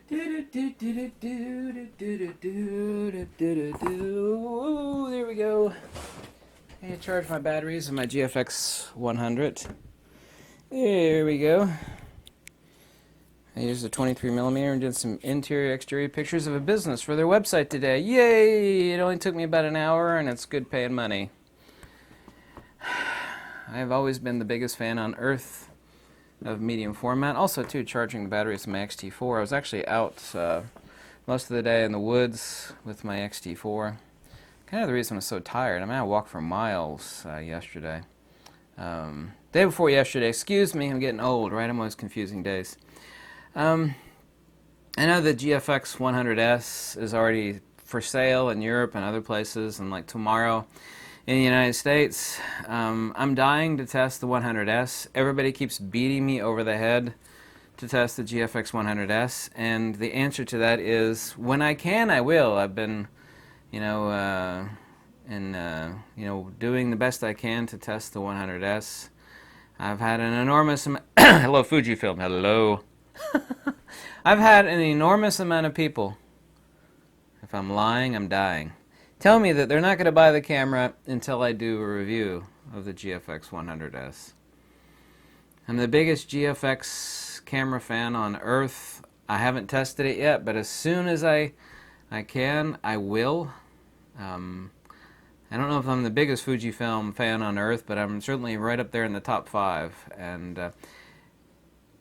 There we go. I charge my batteries in my GFX 100. There we go. I used a 23mm and did some interior exterior pictures of a business for their website today. Yay! It only took me about an hour and it's good paying money. I've always been the biggest fan on earth of medium format. Also, too, charging the batteries of my XT4. I was actually out most of the day in the woods with my XT4. Kind of the reason I was so tired. I mean, I walked for miles yesterday. Day before yesterday. Excuse me, I'm getting old, right? I'm always confusing days. I know the GFX 100S is already for sale in Europe and other places, and like tomorrow in the United States. I'm dying to test the 100S. Everybody keeps beating me over the head to test the GFX 100S, and the answer to that is when I can, I will. I've been, doing the best I can to test the 100S. I've had an enormous amount. Hello, Fujifilm. Hello. I've had an enormous amount of people. If I'm lying, I'm dying. Tell me that they're not going to buy the camera until I do a review of the GFX 100S. I'm the biggest GFX camera fan on earth. I haven't tested it yet, but as soon as I can, I will. I don't know if I'm the biggest Fujifilm fan on earth, but I'm certainly right up there in the top 5. And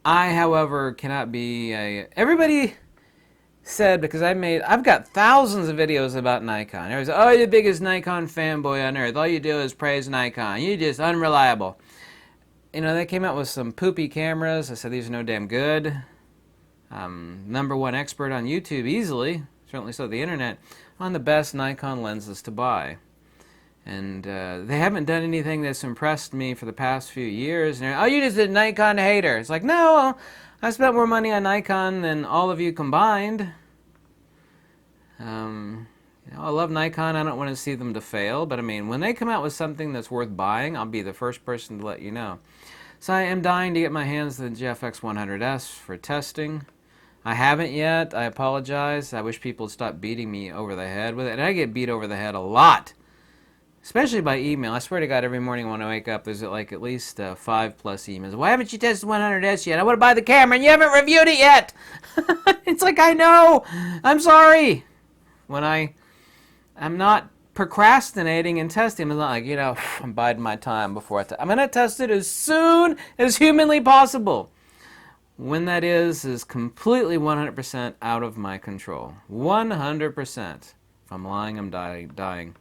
I, however, cannot be everybody said, because I've got thousands of videos about Nikon. Everybody's, oh, you're the biggest Nikon fanboy on earth. All you do is praise Nikon. You're just unreliable. They came out with some poopy cameras. I said, these are no damn good. #1 expert on YouTube, easily, certainly so the internet, on the best Nikon lenses to buy. And they haven't done anything that's impressed me for the past few years. And oh, you're just a Nikon hater. It's like, no, I spent more money on Nikon than all of you combined. I love Nikon. I don't want to see them to fail. But I mean, when they come out with something that's worth buying, I'll be the first person to let you know. So I am dying to get my hands on the GFX 100S for testing. I haven't yet. I apologize. I wish people would stop beating me over the head with it. And I get beat over the head a lot. Especially by email. I swear to God, every morning when I wake up, there's like at least 5+ emails. Why haven't you tested 100S yet? I want to buy the camera and you haven't reviewed it yet. It's like, I know. I'm sorry. When I'm not procrastinating and testing. I'm not like, I'm biding my time before I'm going to test it as soon as humanly possible. When that is completely 100% out of my control. 100%. If I'm lying, I'm dying.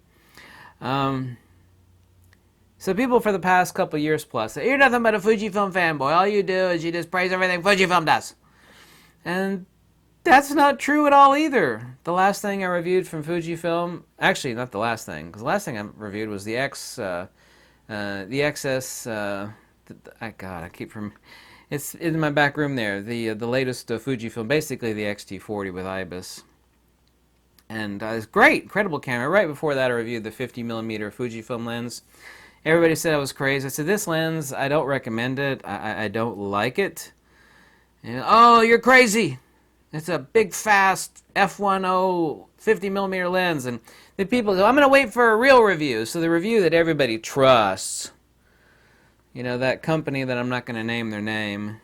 So people for the past couple years plus say, you're nothing but a Fujifilm fanboy. All you do is you just praise everything Fujifilm does. And that's not true at all either. The last thing I reviewed from Fujifilm, actually not the last thing, because the last thing I reviewed was the XS, it's in my back room there, the latest Fujifilm, basically the XT40 with IBIS. And it's great, incredible camera. Right before that, I reviewed the 50mm Fujifilm lens. Everybody said I was crazy. I said, this lens, I don't recommend it. I don't like it. And, oh, you're crazy. It's a big, fast f1.0 50mm lens. And the people go, I'm going to wait for a real review. So the review that everybody trusts, that company that I'm not going to name their name,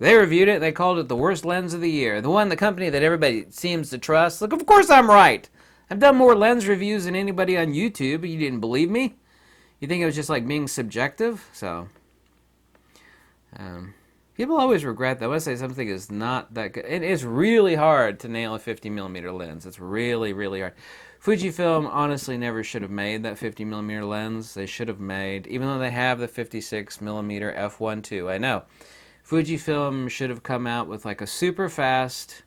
they reviewed it. They called it the worst lens of the year. The company that everybody seems to trust. Look, of course I'm right. I've done more lens reviews than anybody on YouTube. You didn't believe me? You think it was just like being subjective? So, people always regret that. When I say something is not that good, it is really hard to nail a 50mm lens. It's really, really hard. Fujifilm honestly never should have made that 50mm lens. They should have made, even though they have the 56mm f1.2. I know. Fujifilm should have come out with like a super fast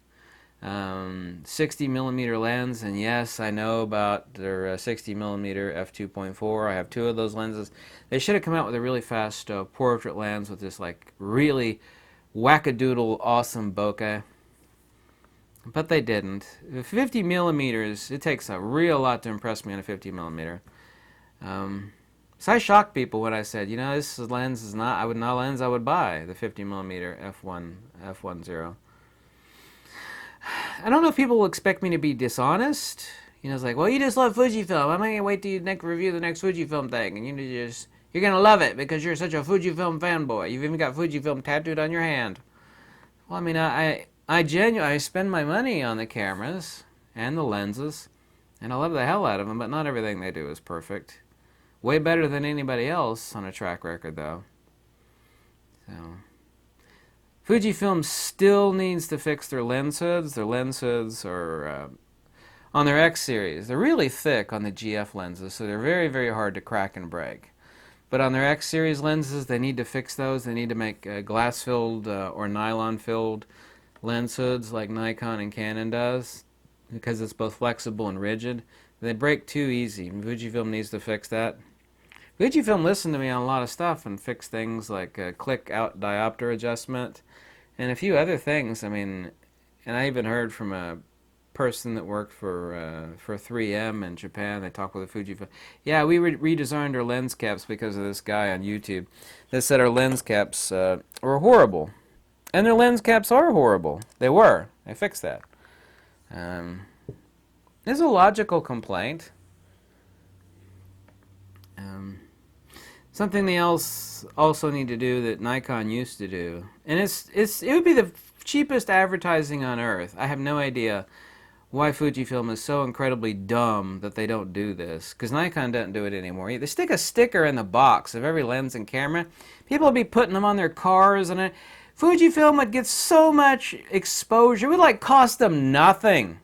60mm lens, and yes, I know about their 60mm f2.4. I have 2 of those lenses. They should have come out with a really fast portrait lens with this like really wackadoodle awesome bokeh, but they didn't. 50mm, it takes a real lot to impress me on a 50mm. So I shocked people when I said, you know, this lens is not a lens I would buy, the 50 millimeter f1.0. I don't know if people will expect me to be dishonest. You know, it's like, well, you just love Fujifilm. I'm gonna wait till you review the next Fujifilm thing, and you're gonna love it because you're such a Fujifilm fanboy. You've even got Fujifilm tattooed on your hand. Well, I mean, I spend my money on the cameras and the lenses, and I love the hell out of them. But not everything they do is perfect. Way better than anybody else on a track record, though. So, Fujifilm still needs to fix their lens hoods. Their lens hoods are on their X series. They're really thick on the GF lenses, so they're very, very hard to crack and break. But on their X series lenses, they need to fix those. They need to make glass-filled or nylon-filled lens hoods like Nikon and Canon does, because it's both flexible and rigid. They break too easy. Fujifilm needs to fix that. Fujifilm listened to me on a lot of stuff and fixed things like click out diopter adjustment and a few other things. I mean, and I even heard from a person that worked for 3M in Japan. They talked with a Fujifilm. Yeah, we redesigned our lens caps because of this guy on YouTube that said our lens caps were horrible. And their lens caps are horrible. They were. I fixed that. It's a logical complaint. Something they also need to do that Nikon used to do, and it would be the cheapest advertising on earth. I have no idea why Fujifilm is so incredibly dumb that they don't do this, because Nikon doesn't do it anymore. They stick a sticker in the box of every lens and camera. People would be putting them on their cars, and Fujifilm would get so much exposure. It would like cost them nothing.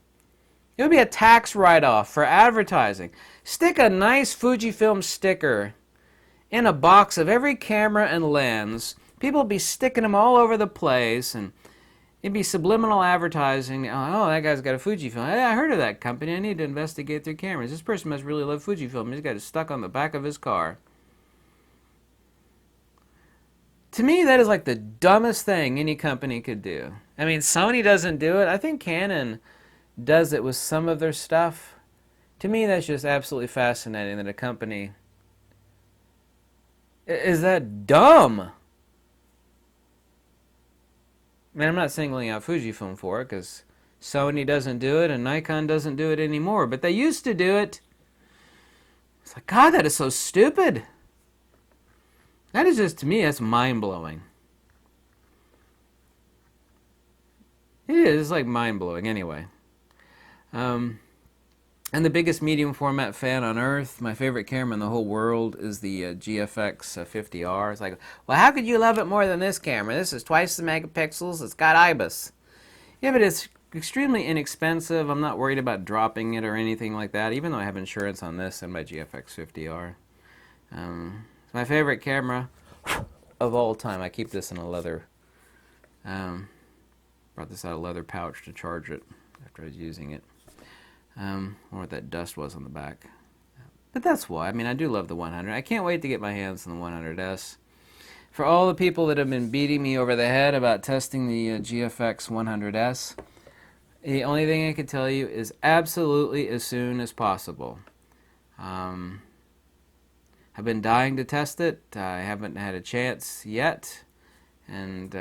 It would be a tax write-off for advertising. Stick a nice Fujifilm sticker in a box of every camera and lens. People would be sticking them all over the place, and it'd be subliminal advertising. Oh, that guy's got a Fujifilm. I heard of that company. I need to investigate their cameras. This person must really love Fujifilm. He's got it stuck on the back of his car. To me, that is like the dumbest thing any company could do. I mean, Sony doesn't do it. I think Canon does it with some of their stuff. To me, that's just absolutely fascinating that a company is that dumb. I mean, I'm not singling out Fujifilm for it, because Sony doesn't do it and Nikon doesn't do it anymore, but they used to do it. It's like, God, that is so stupid. That is just, to me, that's mind-blowing. It is, it's like mind-blowing anyway. And the biggest medium format fan on earth, my favorite camera in the whole world, is the GFX 50R. It's like, well, how could you love it more than this camera? This is twice the megapixels. It's got IBIS. Yeah, but it's extremely inexpensive. I'm not worried about dropping it or anything like that, even though I have insurance on this and my GFX 50R. It's my favorite camera of all time. I keep this in a leather. Brought this out of a leather pouch to charge it after I was using it. Or what that dust was on the back. But that's why. I mean, I do love the 100. I can't wait to get my hands on the 100S. For all the people that have been beating me over the head about testing the GFX 100S, the only thing I can tell you is absolutely as soon as possible. I've been dying to test it. I haven't had a chance yet. And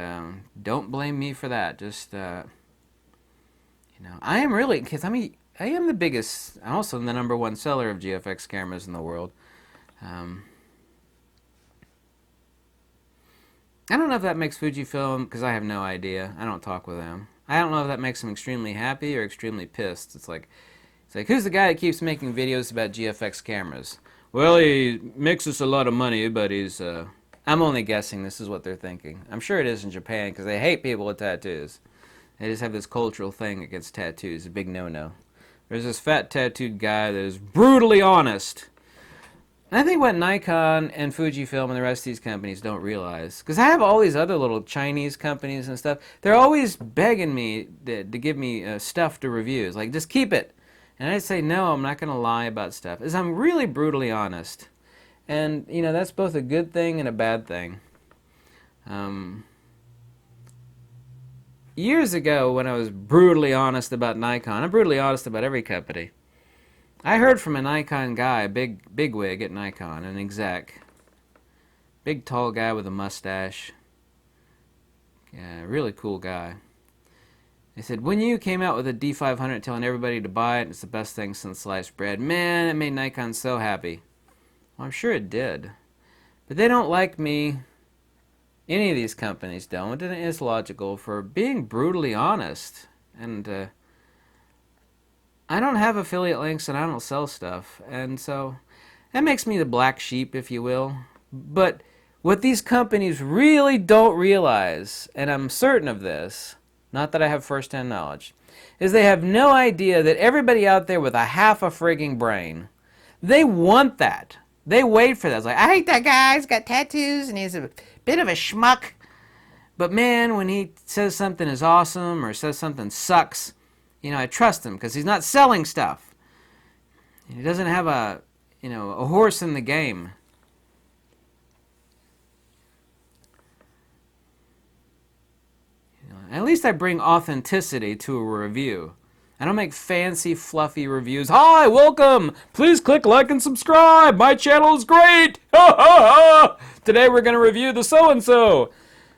don't blame me for that. Just, I am really, because I am the biggest, also the #1 seller of GFX cameras in the world. I don't know if that makes Fujifilm, because I have no idea. I don't talk with them. I don't know if that makes them extremely happy or extremely pissed. It's like, who's the guy that keeps making videos about GFX cameras? Well, he makes us a lot of money, but he's, I'm only guessing this is what they're thinking. I'm sure it is in Japan, because they hate people with tattoos. They just have this cultural thing against tattoos, a big no-no. There's this fat tattooed guy that is brutally honest. And I think what Nikon and Fujifilm and the rest of these companies don't realize, because I have all these other little Chinese companies and stuff, they're always begging me to give me stuff to review. It's like, just keep it. And I say, no, I'm not going to lie about stuff. Is I'm really brutally honest. And, that's both a good thing and a bad thing. Years ago, when I was brutally honest about Nikon, I'm brutally honest about every company. I heard from a Nikon guy, a big wig at Nikon, an exec. Big tall guy with a mustache. Yeah, really cool guy. He said, when you came out with a D500 telling everybody to buy it, it's the best thing since sliced bread. Man, it made Nikon so happy. Well, I'm sure it did. But they don't like me. Any of these companies don't, and it is logical, for being brutally honest. And I don't have affiliate links and I don't sell stuff. And so that makes me the black sheep, if you will. But what these companies really don't realize, and I'm certain of this, not that I have first-hand knowledge, is they have no idea that everybody out there with a half a frigging brain, they want that. They wait for that. It's like, I hate that guy. He's got tattoos and he's a bit of a schmuck. But man, when he says something is awesome or says something sucks, you know, I trust him because he's not selling stuff. He doesn't have a horse in the game. At least I bring authenticity to a review. I don't make fancy, fluffy reviews. Hi, welcome. Please click like and subscribe. My channel is great. Ha ha ha. Today we're going to review the so-and-so.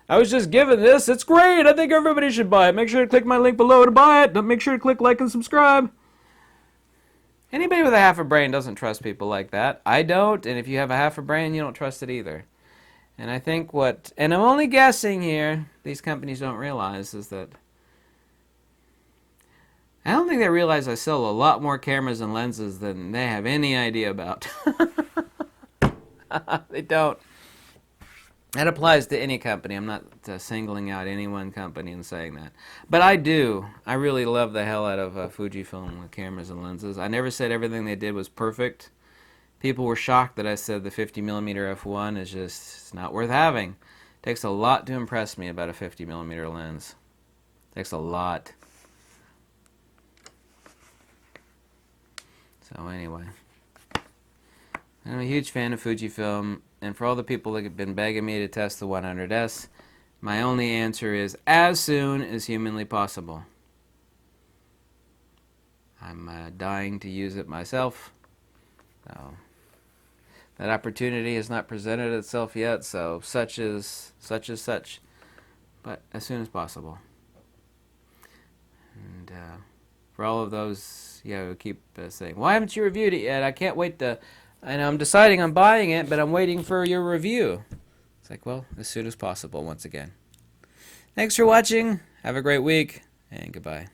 I was just given this. It's great. I think everybody should buy it. Make sure to click my link below to buy it. Make sure to click like and subscribe. Anybody with a half a brain doesn't trust people like that. I don't, and if you have a half a brain, you don't trust it either. And I think and I'm only guessing here, these companies don't realize is that I don't think they realize I sell a lot more cameras and lenses than they have any idea about. They don't. That applies to any company. I'm not singling out any one company and saying that. But I do. I really love the hell out of Fujifilm cameras and lenses. I never said everything they did was perfect. People were shocked that I said the 50mm f1 is just not worth having. It takes a lot to impress me about a 50mm lens. It takes a lot. So anyway, I'm a huge fan of Fujifilm, and for all the people that have been begging me to test the 100S, my only answer is as soon as humanly possible. I'm dying to use it myself. So that opportunity has not presented itself yet, so such is such. But as soon as possible. And for all of those, who keep saying, why haven't you reviewed it yet? I can't wait to, and I'm deciding on buying it, but I'm waiting for your review. It's like, well, as soon as possible once again. Thanks for watching. Have a great week, and goodbye.